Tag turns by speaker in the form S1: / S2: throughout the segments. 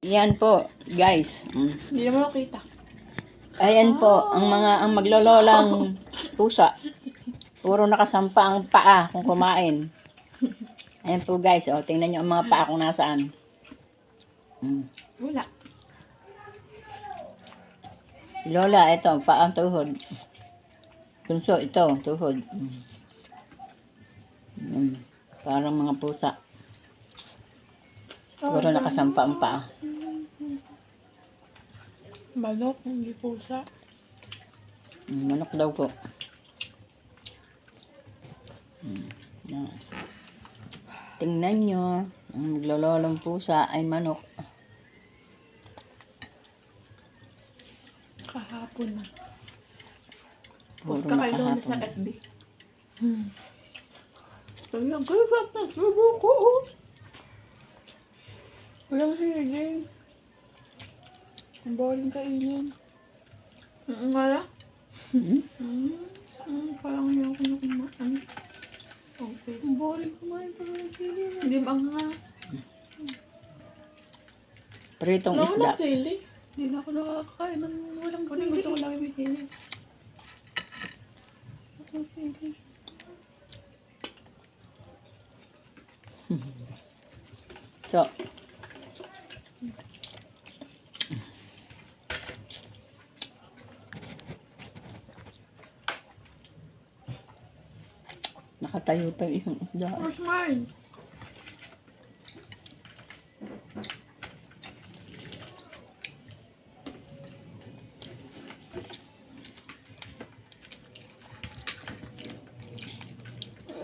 S1: Yan po, guys.
S2: Hindi naman nakita.
S1: Ayan po, ang maglololang pusa. Puro nakasampa ang paa kung kumain. Ayan po guys, oh, tingnan nyo ang mga paa kung nasaan.
S2: Wala.
S1: Lola, ito, paa ang tuhod. Bunso, ito, tuhod. Parang mga pusa. Puro nakasampa ang paa.
S2: Manok, hindi pusa.
S1: Manok daw po. Yan. Tingnan nyo, ang maglololang pusa ay manok.
S2: Kahapon na.
S1: Puro
S2: Post ka kay Lola sa
S1: nakahapon.
S2: FB. Sabi lang, kaya na subo ko. Walang sige. Ang boring kainin. Wala? Parang hindi ako nakumaan. Okay. Ang boring kumain pa ng sili. Hindi ba nga?
S1: Pritong
S2: Wala ko
S1: isda.
S2: ng sili. Hindi na ako nakakain ng walang sili. Gusto ko lang may sili. Walang sili.
S1: So, nakatayo pa yung isang isda.
S2: Where's mine?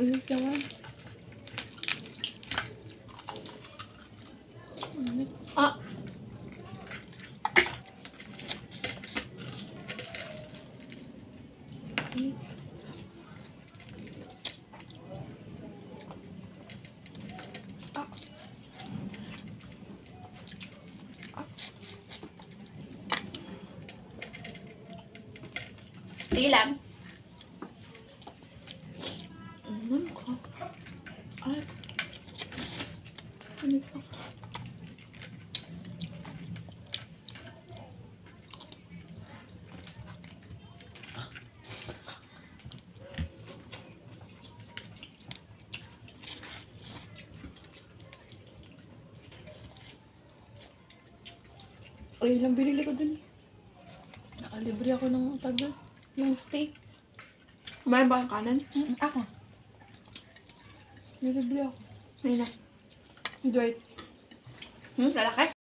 S2: Ayun naman. Ah! Tilam. Ano ko? Ay. Ano ko? Ay, lang binili ko dun. Nakalibre ako ng tagal. Yung steak. Kumain ba ang kanan? Ako. Nilibre ako. May na. Enjoy. Lalaki?